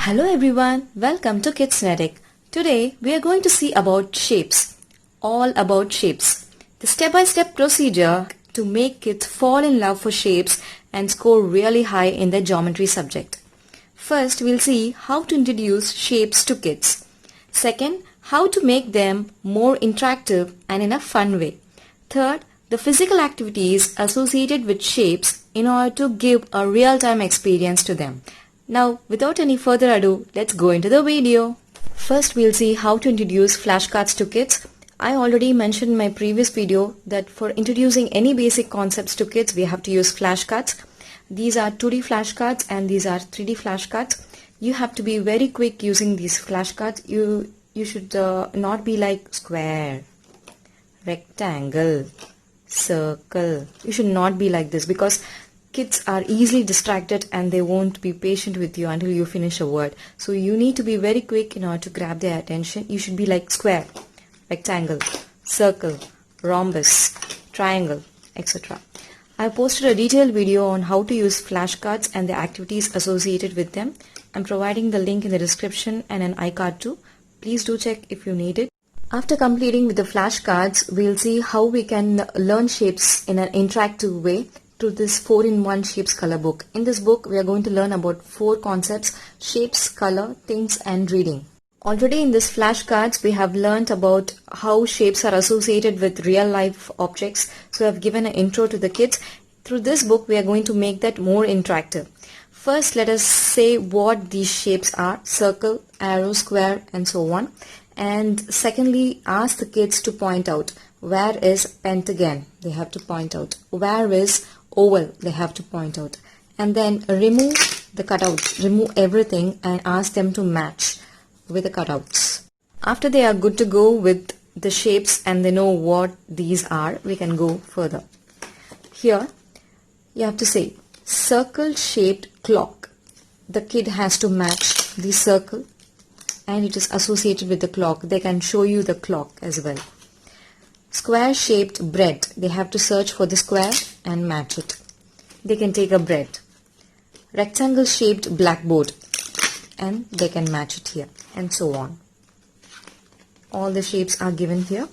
Hello everyone, welcome to Kidsnetic. Today we are going to see about shapes, all about shapes. The step-by-step procedure to make kids fall in love for shapes and score really high in their geometry subject. First we'll see how to introduce shapes to kids. Second, how to make them more interactive and in a fun way. Third, the physical activities associated with shapes in order to give a real-time experience to them. Now, without any further ado, let's go into the video. First, we'll see how to introduce flashcards to kids. I already mentioned in my previous video that for introducing any basic concepts to kids, we have to use flashcards. These are 2D flashcards and these are 3D flashcards. You have to be very quick using these flashcards. You should not be like square, rectangle, circle. You should not be like this because kids are easily distracted and they won't be patient with you until you finish a word. So you need to be very quick in order to grab their attention. You should be like square, rectangle, circle, rhombus, triangle, etc. I posted a detailed video on how to use flashcards and the activities associated with them. I'm providing the link in the description and an iCard too. Please do check if you need it. After completing with the flashcards, we'll see how we can learn shapes in an interactive way to this 4-in-1 shapes color book. In this book, we are going to learn about 4 concepts: shapes, color, things and reading. Already in this flashcards, we have learned about how shapes are associated with real life objects. So I have given an intro to the kids. Through this book, we are going to make that more interactive. First, let us say what these shapes are: circle, arrow, square and so on. And secondly, ask the kids to point out where is pentagon. They have to point out. Where is oval? They have to point out. And then remove the cutouts. Remove everything and ask them to match with the cutouts. After they are good to go with the shapes and they know what these are, we can go further. Here, you have to say circle shaped clock. The kid has to match the circle and it is associated with the clock. They can show you the clock as well. Square shaped bread. They have to search for the square and match it. They can take a bread. Rectangle shaped blackboard and they can match it here and so on. All the shapes are given here.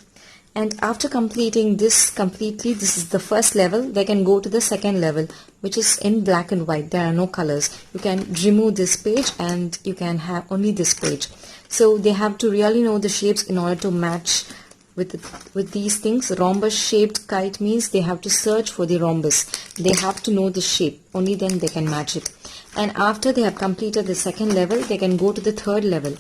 And after completing this completely, this is the first level, they can go to the second level, which is in black and white. There are no colors. You can remove this page and you can have only this page. So they have to really know the shapes in order to match with these things. Rhombus shaped kite means they have to search for the rhombus. They have to know the shape. Only then they can match it. And after they have completed the second level, they can go to the third level.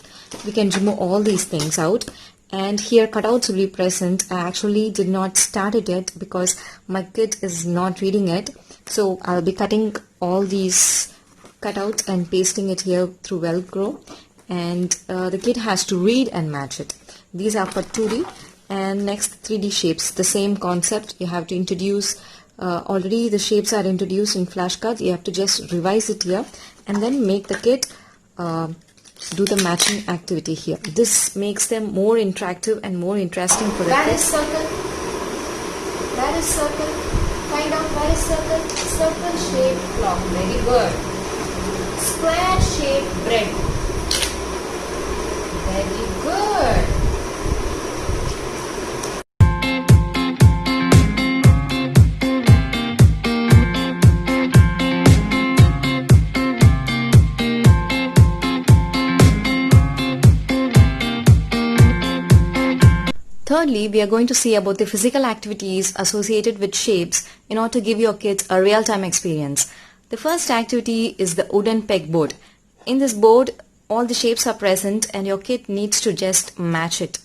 We can remove all these things out. And here cutouts will be present. I actually did not start it yet because my kid is not reading it. So I'll be cutting all these cutouts and pasting it here through Velcro. And the kid has to read and match it. These are for 2D. And next, 3D shapes. The same concept. You have to introduce, already the shapes are introduced in flashcards. You have to just revise it here and then make the kid do the matching activity here. This makes them more interactive and more interesting for the kids. Where is circle? Where is circle? Find out where is circle. Circle shaped clock. Very good. Square shaped bread. Very good. Thirdly, we are going to see about the physical activities associated with shapes in order to give your kids a real-time experience. The first activity is the wooden pegboard. In this board, all the shapes are present and your kid needs to just match it.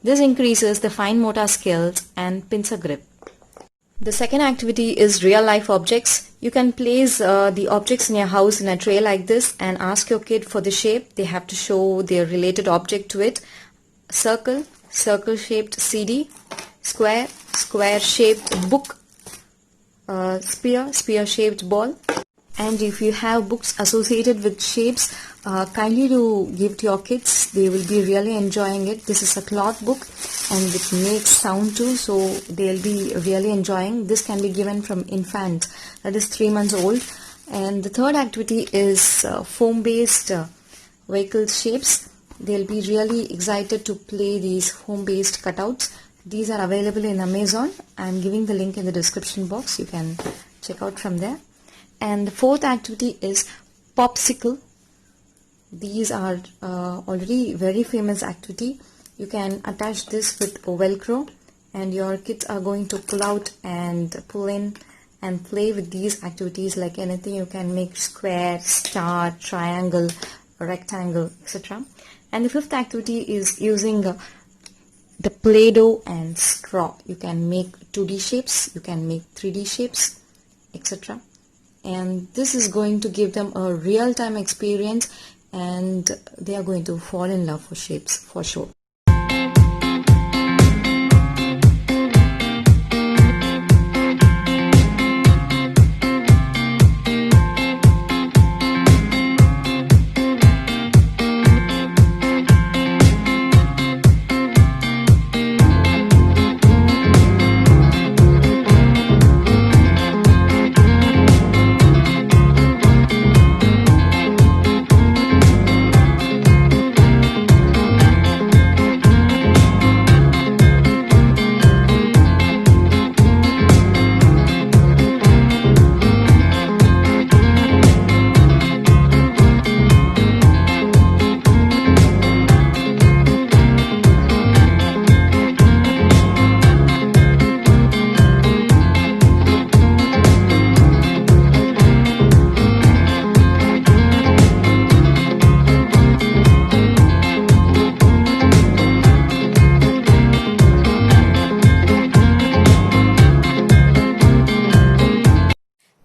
This increases the fine motor skills and pincer grip. The second activity is real-life objects. You can place the objects in your house in a tray like this and ask your kid for the shape. They have to show their related object to it. Circle, circle shaped CD, square, square shaped book, spear, spear shaped ball. And if you have books associated with shapes, kindly to give to your kids. They will be really enjoying it. This is a cloth book and it makes sound too, so they'll be really enjoying. This can be given from infant, that is 3 months old. And the third activity is foam based vehicle shapes. They'll be really excited to play these home-based cutouts. These are available in Amazon. I'm giving the link in the description box. You can check out from there. And the fourth activity is popsicle. These are already very famous activity. You can attach this with Velcro and your kids are going to pull out and pull in and play with these activities like anything. You can make square, star, triangle, rectangle, etc. And the fifth activity is using the Play-Doh and straw. You can make 2D shapes, you can make 3D shapes, etc. And this is going to give them a real-time experience and they are going to fall in love with shapes for sure.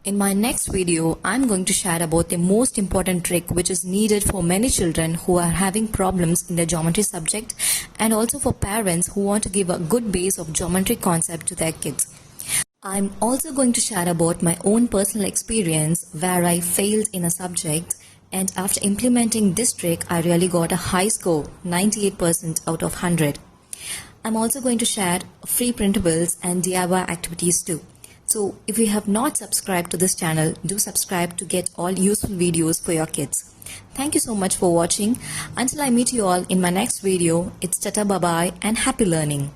In my next video, I'm going to share about the most important trick which is needed for many children who are having problems in their geometry subject and also for parents who want to give a good base of geometry concept to their kids. I'm also going to share about my own personal experience where I failed in a subject and after implementing this trick, I really got a high score, 98% out of 100. I'm also going to share free printables and DIY activities too. So if you have not subscribed to this channel, do subscribe to get all useful videos for your kids. Thank you so much for watching. Until I meet you all in my next video, it's tata bye bye and happy learning.